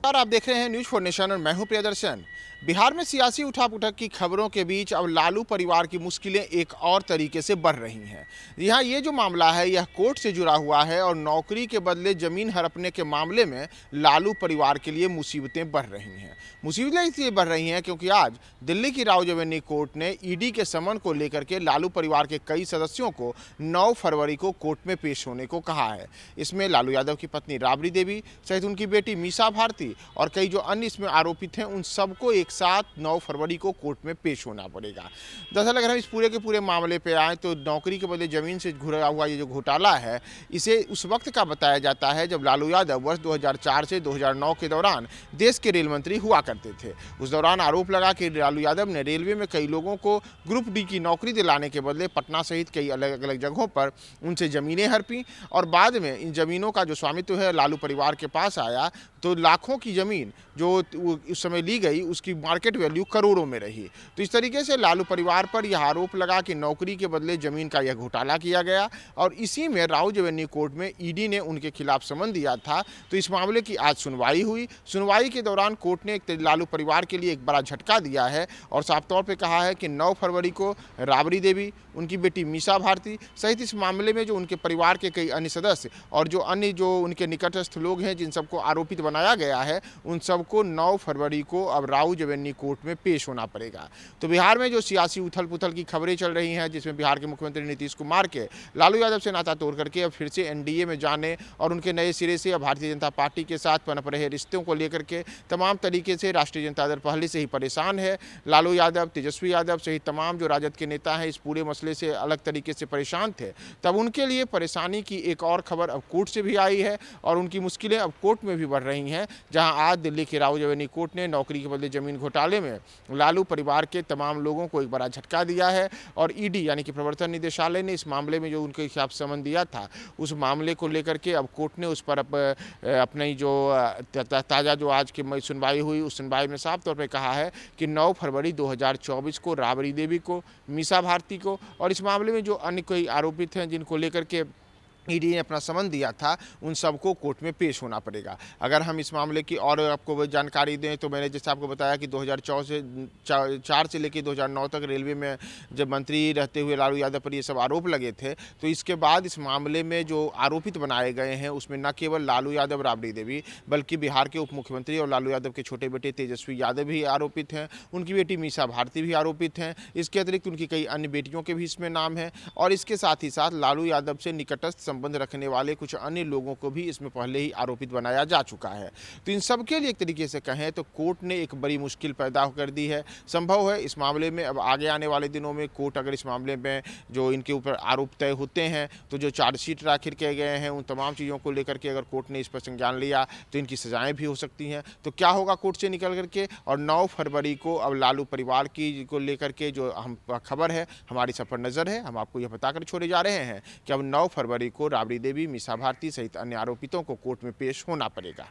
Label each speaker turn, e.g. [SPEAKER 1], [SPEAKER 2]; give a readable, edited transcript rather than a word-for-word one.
[SPEAKER 1] और आप देख रहे हैं न्यूज 4 नेशन और मैं हूं प्रियदर्शन। बिहार में सियासी उठापटक की खबरों के बीच अब लालू परिवार की मुश्किलें एक और तरीके से बढ़ रही हैं। यहाँ ये जो मामला है यह कोर्ट से जुड़ा हुआ है और नौकरी के बदले जमीन हड़पने के मामले में लालू परिवार के लिए मुसीबतें बढ़ रही हैं। मुसीबतें इसलिए बढ़ रही हैं क्योंकि आज दिल्ली की राव जवेनी कोर्ट ने ईडी के समन को लेकर के लालू परिवार के कई सदस्यों को 9 फरवरी को कोर्ट में पेश होने को कहा है। इसमें लालू यादव की पत्नी राबड़ी देवी सहित उनकी बेटी मीसा भारती और कई जो अन्य इसमें आरोपित हैं उन सबको एक साथ 9 फरवरी को कोर्ट में पेश होना पड़ेगा। दरअसल अगर हम इस पूरे के पूरे मामले पे आए तो नौकरी के बदले जमीन से घुरा हुआ ये जो घोटाला है इसे उस वक्त का बताया जाता है जब लालू यादव वर्ष 2004 से 2009 के दौरान देश के रेल मंत्री हुआ करते थे। उस दौरान आरोप लगा कि लालू यादव ने रेलवे में कई लोगों को ग्रुप डी की नौकरी दिलाने के बदले पटना सहित कई अलग अलग जगहों पर उनसे जमीनें हड़पी और बाद में इन जमीनों का जो स्वामित्व है लालू परिवार के पास आया तो लाखों की ज़मीन जो उस समय ली गई उसकी मार्केट वैल्यू करोड़ों में रही। तो इस तरीके से लालू परिवार पर यह आरोप लगा कि नौकरी के बदले ज़मीन का यह घोटाला किया गया और इसी में राव जवेनी कोर्ट में ईडी ने उनके खिलाफ समन दिया था। तो इस मामले की आज सुनवाई हुई। सुनवाई के दौरान कोर्ट ने लालू परिवार के लिए एक बड़ा झटका दिया है और साफ तौर पर कहा है कि 9 फरवरी को राबड़ी देवी, उनकी बेटी मीसा भारती सहित इस मामले में जो उनके परिवार के कई अन्य सदस्य और जो अन्य जो उनके निकटस्थ लोग हैं जिन सबको आरोपित बनाया गया है उन सबको 9 फरवरी को अब राव जवेनी कोर्ट में पेश होना पड़ेगा। तो बिहार में जो सियासी उथल पुथल की खबरें चल रही हैं जिसमें बिहार के मुख्यमंत्री नीतीश कुमार के लालू यादव से नाता तोड़ करके अब फिर से एनडीए में जाने और उनके नए सिरे से भारतीय जनता पार्टी के साथ पनप रहे रिश्तों को लेकर के तमाम तरीके से राष्ट्रीय जनता दल पहले से ही परेशान है। लालू यादव, तेजस्वी यादव सहित तमाम जो राजद के नेता हैं इस पूरे मसले से अलग तरीके से परेशान थे। तब उनके लिए परेशानी की एक और खबर अब कोर्ट से भी आई है और उनकी मुश्किलें अब कोर्ट में भी बढ़ रही हैं, जहां आज दिल्ली की राव जवेनी कोर्ट ने नौकरी के बदले जमीन घोटाले में लालू परिवार के तमाम लोगों को एक बड़ा झटका दिया है और ईडी यानी कि प्रवर्तन निदेशालय ने इस मामले में जो उनके खिलाफ समन दिया था उस मामले को लेकर के अब कोर्ट ने उस पर अपनी जो ताज़ा जो आज की सुनवाई हुई उस सुनवाई में साफ तौर पर कहा है कि 9 फरवरी 2024 को राबड़ी देवी को, मीसा भारती को और इस मामले में जो अन्य कोई आरोपित हैं जिनको लेकर के ईडी ने अपना समन दिया था उन सबको कोर्ट में पेश होना पड़ेगा। अगर हम इस मामले की और आपको जानकारी दें तो मैंने जैसे आपको बताया कि 2004 से लेकर 2009 तक रेलवे में जब मंत्री रहते हुए लालू यादव पर ये सब आरोप लगे थे तो इसके बाद इस मामले में जो आरोपित बनाए गए हैं उसमें न केवल लालू यादव, राबड़ी देवी बल्कि बिहार के उप मुख्यमंत्री और लालू यादव के छोटे बेटे तेजस्वी यादव भी आरोपित हैं, उनकी बेटी मीसा भारती भी आरोपित हैं। इसके अतिरिक्त उनकी कई अन्य बेटियों के भी इसमें नाम हैं और इसके साथ ही साथ लालू यादव से निकटस्थ संबंध रखने वाले कुछ अन्य लोगों को भी इसमें पहले ही आरोपित बनाया जा चुका है। तो इन सब के लिए एक तरीके से कहें तो कोर्ट ने एक बड़ी मुश्किल पैदा कर दी है। संभव है इस मामले में अब आगे आने वाले दिनों में कोर्ट अगर इस मामले में जो इनके ऊपर आरोप तय होते हैं तो जो चार्जशीट दाखिल किए गए हैं उन तमाम चीज़ों को लेकर के अगर कोर्ट ने इस पर संज्ञान लिया तो इनकी सजाएं भी हो सकती हैं। तो क्या होगा कोर्ट से निकल करके और 9 फरवरी को अब लालू परिवार की को लेकर के जो हम खबर है हमारी सब पर नज़र है। हम आपको यह बताकर छोड़े जा रहे हैं कि अब 9 फरवरी को राबड़ी देवी, मीसा भारती सहित अन्य आरोपितों को कोर्ट में पेश होना पड़ेगा।